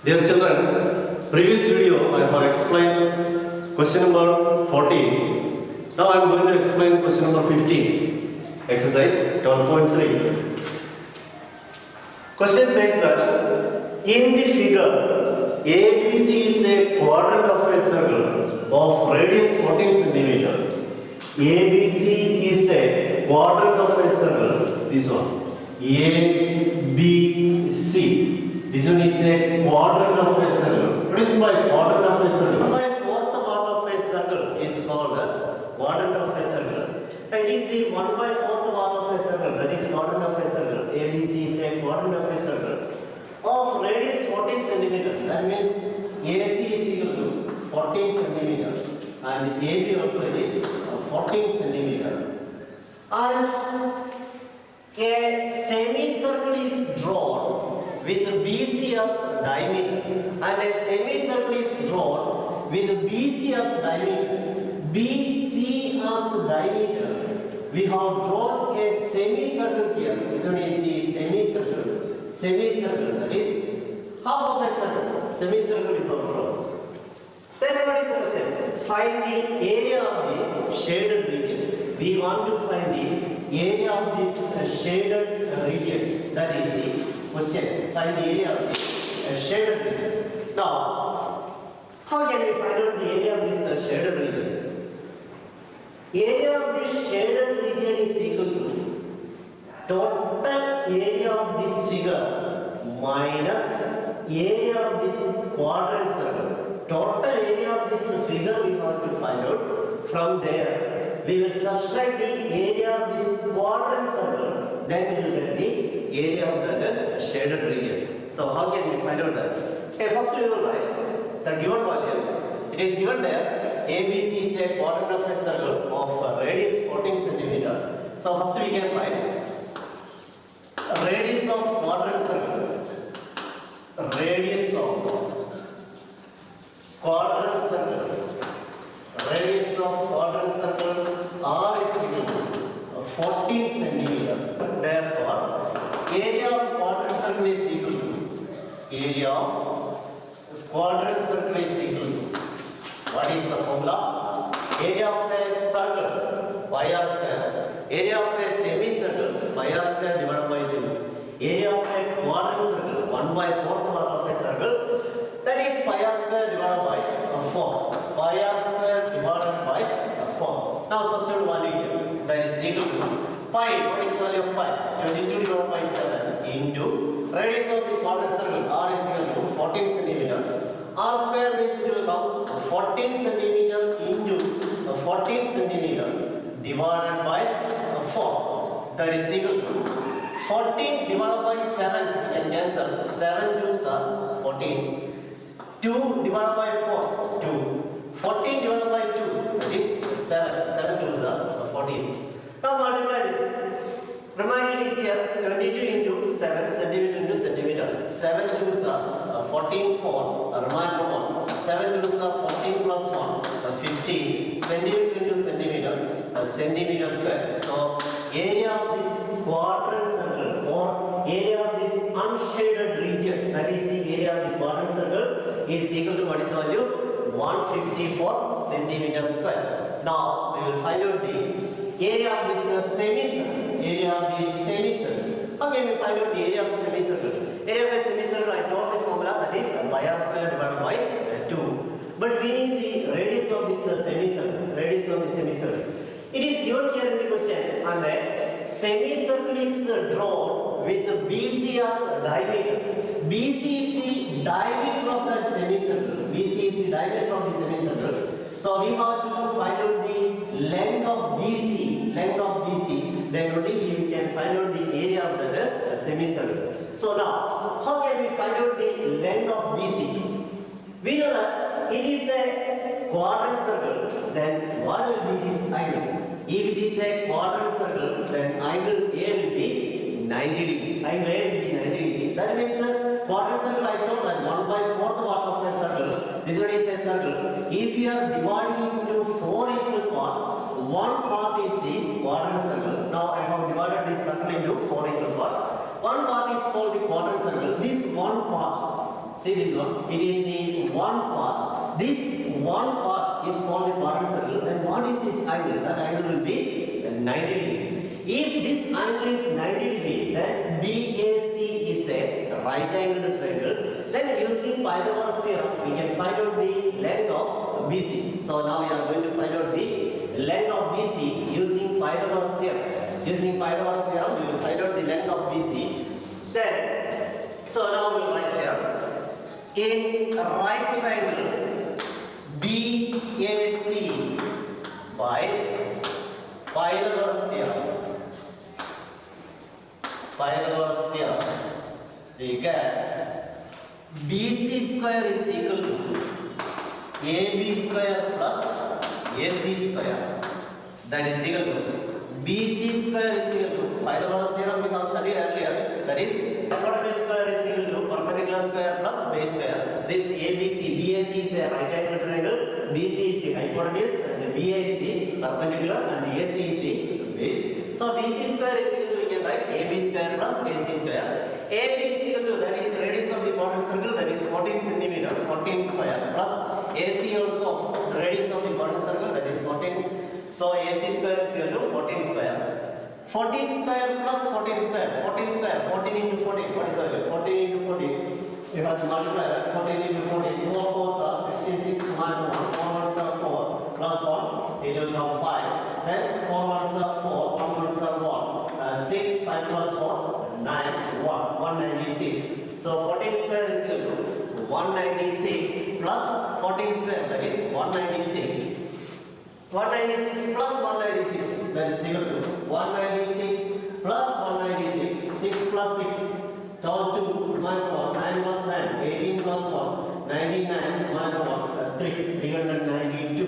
Dear children, previous video I have explained question number 14. Now I am going to explain question number 15. Exercise 12.3. Question says that in the figure, ABC is a quadrant of a circle of radius 14 centimeter. ABC is a quadrant of a circle. This one. ABC. This one is a quadrant of a circle. What is by quadrant of a circle? 1/4 part of a circle is called a quadrant of a circle. It is the 1/4 part of a circle, that is quadrant of a circle. ABC is a quadrant of a circle of radius 14 centimeter. That means AC is equal to 14 centimeter and AB also is 14 centimeter. And a semicircle is drawn with BC as diameter, and a semicircle is drawn with BC as diameter. BC as diameter. We have drawn a semicircle here. This one is the semicircle. Semicircle, that is half of a circle. Semicircle we have drawn. Then what is the question? Find the area of the shaded region. We want to find the area of this shaded region. That is the question. Find the area of the shaded region. Now, how can we find out the area of this shaded region? Area of this shaded region is equal to total area of this figure minus area of this quadrant circle. Total area of this figure we have to find out. From there, we will subtract the area of this quadrant circle. Then we will get the area of the shaded region. So how can we find out that? Okay, first we will write the given values. It is given there. ABC is a quadrant of a circle of radius 14 centimeter. So first we can write radius of quadrant circle. Radius of quadrant circle. Radius of quadrant circle R is equal to 14 centimeter. Therefore, area of quadrant circle is equal to area of quadrant circle is equal to what is the formula? Area of a circle pi r square. Area of a semicircle pi r square divided by 2. Area of a quadrant circle 1/4 part of a circle, that is pi r square divided by 4. Pi r square divided by 4. Now substitute value here. That is equal to pi. What is value of pi? 22 divided by 7 into radius of the quadrant circle R is equal to 14 centimeter. R square means it will come 14 centimeter into 14 centimeter divided by 4. That is equal to 14 divided by 7. You can cancel. 7 2s are 14. 2 divided by 4, 2. 14 divided by 2, that is 7. 7 2s are 14. Now multiply this. Remaining is here 22 into 7 centimeter into centimeter. 7 2s are 14, 4. Remainder 1. 7 2s are 14 plus 1, 15. Centimeter into centimeter, centimeter square. So area of this quadrant circle or area of this unshaded region, that is the area of the quadrant circle, is equal to what is value? 154 centimeter square. Now we will find out the area of this semicircle. Area of the semicircle. How can we find out the area of the semicircle? Area of a semicircle, I told the formula, that is pi r square divided by 2. But we need the radius of this semicircle. Radius of the semicircle. It is given here in the question, and a semicircle is drawn with BC as diameter. BC is the diameter of the semicircle. BC is the diameter of the semicircle. So we have to find out the length of BC. Length of BC. Then only we can find out the area of the semicircle. So now, how can we find out the length of BC? We know that it is a quadrant circle. Then what will be this angle? If it is a quadrant circle, then angle A will be 90 degree. Angle A will be 90 degree. That means quadrant circle, I told that 1/4 part of a circle. This one is a circle. If you are dividing it into 4 equal parts, one part is the quadrant circle. Now I have divided this circle into 4 equal parts. One part is called the quadrant circle. This one part See this one. It is in one part. This one part is called the quadrant circle. And what is this angle? That angle will be 90 degree. If this angle is 90 degree, then BAC is a right angled triangle. Then using Pythagoras theorem, we can find out the length of BC. So now we are going to find out the length of BC using Pythagoras theorem. Using Pythagoras theorem, we will find out the length of BC. Then, so now we will write here. In a right triangle BAC by Pythagoras theorem, we get BC square is equal to AB square plus AC square. That is equal to BC square is equal to Pythagoras theorem we have studied earlier. That is hypotenuse square is equal to perpendicular square plus base square. This ABC, BAC is a right angle triangle, BC is the hypotenuse, and BA is the perpendicular, and AC is the base. So BC square is equal to, we can write AB square plus AC square. AB is equal to, that is the radius of the quadrant circle, that is 14 centimeter, 14 square, plus AC also, the radius of the quadrant circle, that is 14. So AC square is equal to 14 square. 14 square plus 14 square, 14 square, 14 into 14, what is that? 14 into 14, you have to multiply that, 14 into 14, 4 4s are 16, 6 minus 1, 4 ones are 4, plus 1, it will come 5, then 4 ones are 4, 1 ones are 1, 6, 5 plus 4, 9, 1, 196, so 14 square is equal to 196 plus 14 square, that is 196. 196 plus 196, that is equal to 196 plus 196, 6 plus 6, 2, 9 plus 9, 18 plus 1, 99, 3, 392.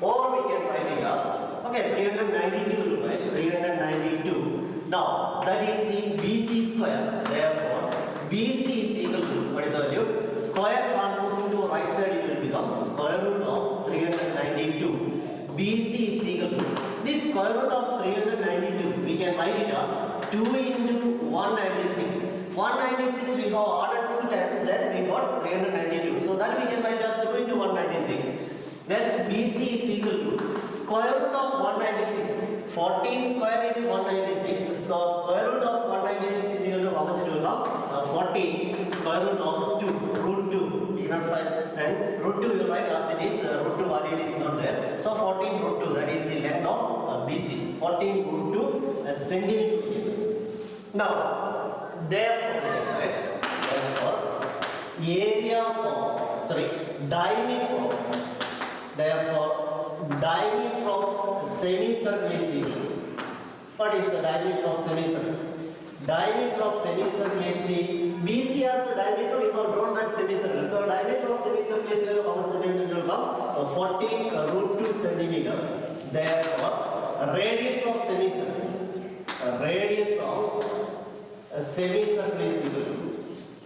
Or we can write it as, okay, 392, right? 392. Now, that is the BC square, therefore, BC is equal to, what is the value? Square transposing to right side, it will become square root of 392. BC is equal to, this square root of 392, we can write it as 2 into 196. 196 we have ordered 2 times, then we got 392. So that we can write as 2 into 196. Then BC is equal to square root of 196. 14 square is 196. So square root of 196 is equal to how much it will come? 14 square root of 2, root 2. You cannot find, then root 2 you write as it is, root 2 value is not there. So 14 root 2, that is the length of BC. 14 root 2 centimeter. Now, therefore, area of, diameter of semicircle is equal. What is the diameter of semicircle? Diameter of semicircle is BC has the diameter, we have drawn that semicircle. So diameter of semicircle is equal to how much centimeter will come? 14 root 2 centimeter. Therefore, radius of semicircle is equal to,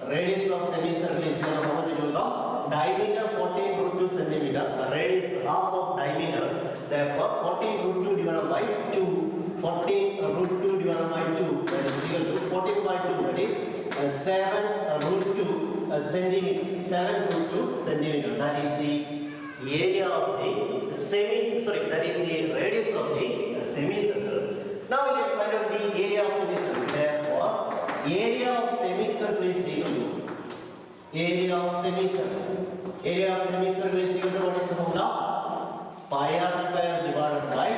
radius of semicircle is equal to how much it will come? Diameter 14 root 2 centimeter, radius half of diameter. Therefore, 14 root 2 divided by 2. 14 root 2 divided by 2, that is equal to 14 by 2, that is 7 root 2 centimeter. 7 root 2 centimeter. That is the area of the that is the radius of the semicircle. Now we can find out the area of semicircle. Therefore, area of semicircle is equal to, area of semicircle is equal to what is the formula? Pi r square divided by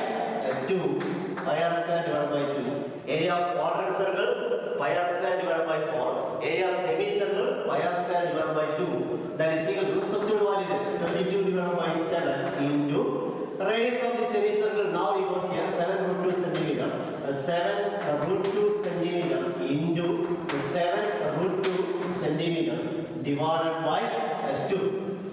2. Pi r square divided by 2. Area of quadrant circle, pi r square divided by 4. Area of semicircle, pi r square divided by 2. That is equal to, substitute value 22 divided by 7 into radius of the semicircle. Now we got here 7 root 2 centimeter. 7 root 2 centimeter into 7 root 2 centimeter divided by 2.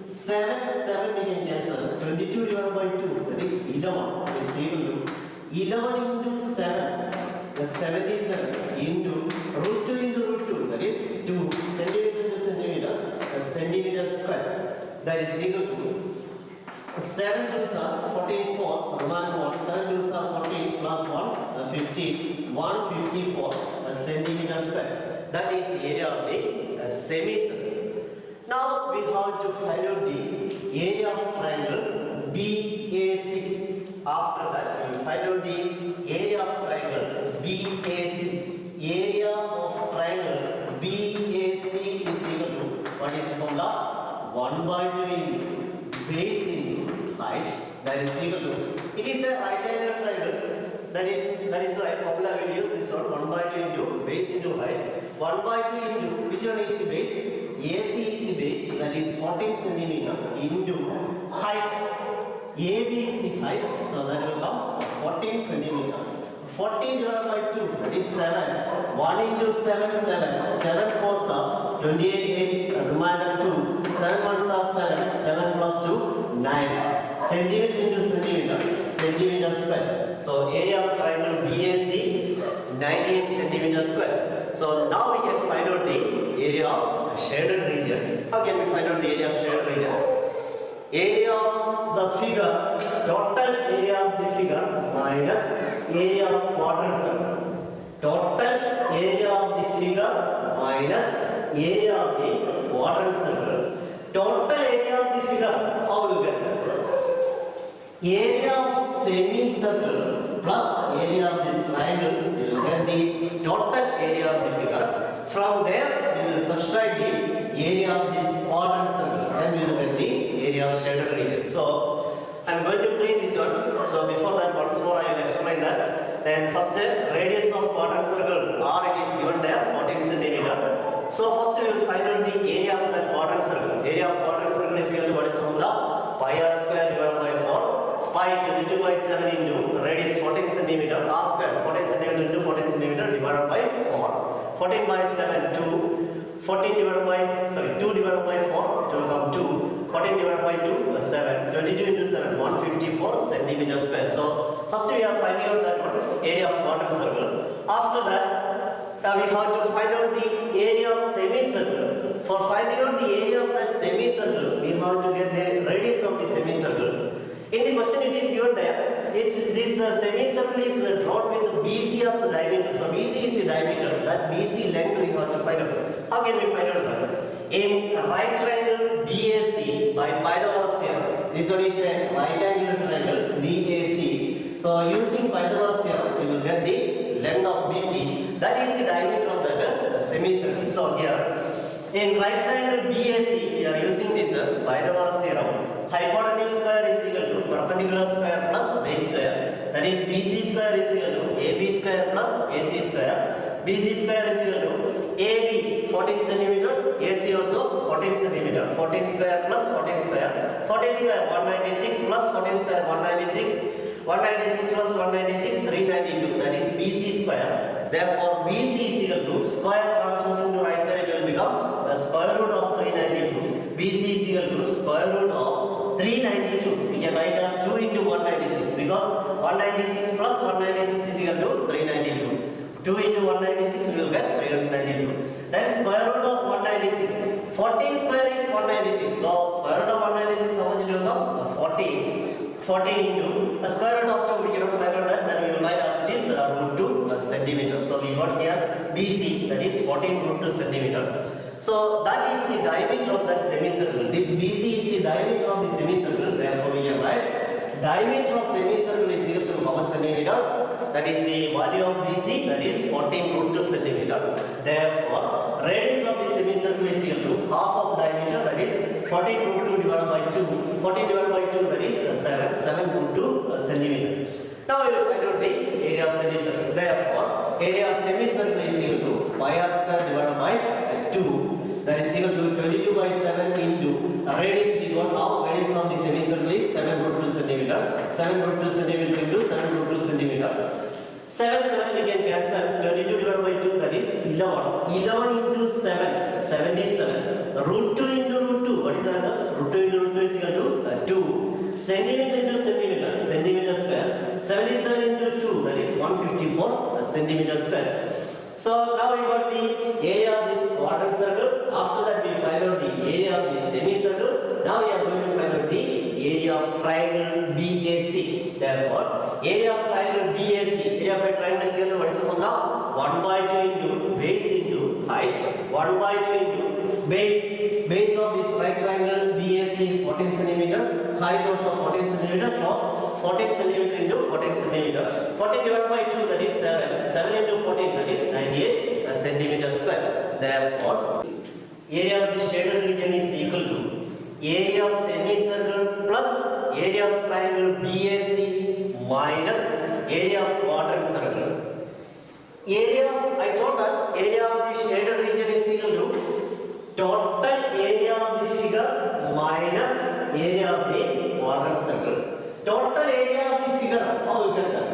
7 we can cancel. 22 divided by 2, that is 11. That is equal to 11 into 7, that's 77 into root 2 into root 2, that is 2 centimeter into centimeter, centimeter square. That is equal to 7 2s are 14, 4, 1, 7 2s are 14 plus 1, 15, 154 centimeter square. That is the area of the semicircle. we have to find out the area of triangle BAC. After that, we will find out the area of triangle BAC. Area of triangle BAC is equal to, what is the formula? 1 by 2 into base into height, that is equal to, it is a right angle triangle, that is why formula we will use is 1 by 2 into base into height. 1 by 2 into, which one is the base? AC is the base, that is 14 centimeter into height. AB is the height, so that will come 14 centimeter. 14 divided by 2, that is 7. 1 into 7, 7. 7 4s are 28, 8, remainder 2. 7 1s are 7. 7 plus 2, 9. Centimeter into centimeter, centimeter square. So area of triangle BAC, 98 centimeter square. So now we can find out the area of shaded region. How can we find out the area of shaded region? Area of the figure, total area of the figure minus area of quadrant circle. Total area of the figure minus area of the quadrant circle. Total area of the figure, how will you get that? Area of semicircle plus area of the triangle, we will get the total area of the figure. From there, we will subtract the area of this quadrant circle, then we will get the area of shaded region. So I am going to clean this one. So before that, once more I will explain that. Then first radius of quadrant circle R, it is given there 14 centimeter. So first we will find out the area of that quadrant circle. Area of quadrant circle is equal to, what is formula? Pi r square divided by 4. Pi 22 by 7 into radius 14 centimeter. R square 14 centimeter into 14 centimeter divided by 4. 14 by 7 2. 14 divided by 2 divided by 4, it will come 2. 14 divided by 2, 7. 22 into 7, 154 centimeter square. So first we are finding out that one, area of quadrant circle. After that, we have to find out the area of semicircle. For finding out the area of that semicircle, we have to get the radius of the semicircle. In the question it is given there, this semicircle is drawn with BC as the diameter. So BC is the diameter. That BC length we have to find out. How can we find out that? In right triangle BAC by Pythagoras theorem. This one is a right angle triangle BAC. So using Pythagoras theorem, we will get the length of BC. That is the diameter of that semicircle. So here, in right triangle BAC, we are using this Pythagoras theorem. Hypotenuse square is equal to perpendicular square plus base square. That is BC square is equal to AB square plus AC square. BC square is equal to AB 14 centimeter, AC also 14 centimeter. 14 square plus 14 square. 14 square 196 plus 14 square 196. 196 plus 196 392. That is BC square. Therefore BC is equal to square transposing to right side, it will become the square root of 392. BC is equal to square root of 392. We can write as 2 into 196 because 196 plus 196 is equal to 392. 2 into 196 we will get 392. Then square root of 196. 14 square is 196. So square root of 196, how much it will come? 14. 14 into square root of 2, we cannot find out that, then we will write as it is root 2 centimeter. So we got here BC, that is 14 root 2 centimeter. So that is the diameter of that semicircle. This BC is the diameter of the semicircle. Therefore we can write diameter of semicircle is equal to how much centimeter? That is the value of BC, that is 14 root 2 centimeter. Therefore radius of the semicircle is equal to half of diameter, that is 14 root 2 divided by 2. 14 divided by 2, that is 7 root 2 centimeter. Now we will find out the area of semicircle. Therefore area of semicircle is equal to pi r square divided by 2. That is equal to 22 by 7 into radius we got now. Radius of the semicircle is 7 root 2 centimeter. 7 root 2 centimeter into 7 root 2 centimeter. 7 we can cancel. 22 divided by 2, that is 11. 11 into 7, 77. Root 2 into root 2, what is the answer? Root 2 into root 2 is equal to 2. Centimeter into centimeter, centimeter square. 77 into 2, that is 154 centimeter square. So now we got the area of this quadrant circle. After that we find out the area of the semicircle. Now we are going to find out the area of triangle BAC. Therefore, area of triangle BAC, area of a triangle is equal to, what is the formula? 1 by 2 into base into height. 1 by 2 into base of this right triangle BAC is 14 centimeter, height also 14 centimeter, so 14 centimeter into 14 centimeter. 14 divided by 2, that is 7. 7 into 14, that is 98 centimeter square. Therefore, area of the shaded region is equal to area of semicircle plus area of triangle BAC minus area of quadrant circle. I told that area of the shaded region is equal to total area of the figure minus area of the quadrant circle. Total area of the figure, how we get that?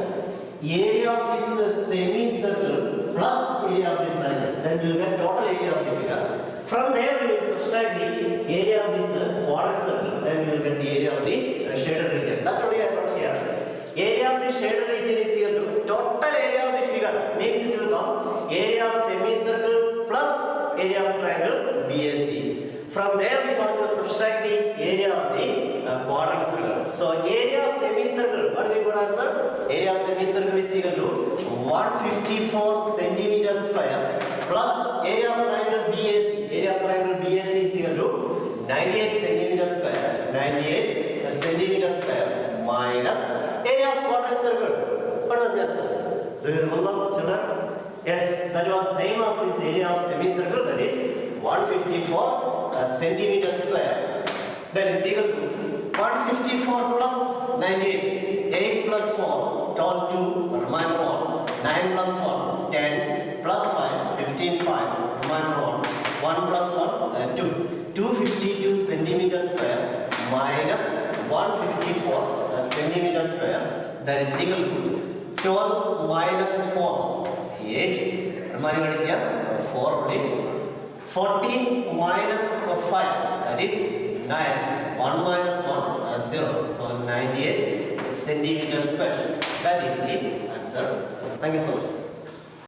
Area of this semicircle plus area of the triangle. Then we will get total area of the figure. From there we will subtract the area of this quadrant circle. Then we will get the area of the shaded region. That only I got here. Area of the shaded region is equal to total area of the figure. Means it will come area of semicircle plus area of triangle BAC. From there we have to subtract the area of the quadrant circle. So area of semicircle, what we could answer? Area of semicircle is equal to 154 centimeter square plus area of triangle BAC. Area of triangle BAC is equal to 98 centimeter square. 98 centimeter square minus area of quadrant circle. What was the answer? Do you remember, children? Yes, that was same as this area of semicircle, that is 154 centimeter square. That is equal to 154 plus 98. 8 plus 4, 12, 2, remind 1. 9 plus 1, 10 plus 5, 15, 5, remind 1. 1 plus 1, 2. 252 centimeter square minus 154 centimeter square. That is equal to 12 minus 4, 8. Remind what is here? 4 only. 14 minus 5, that is 9. 1 minus 1, 0. So 98 centimeter square. That is the answer. Thank you so much.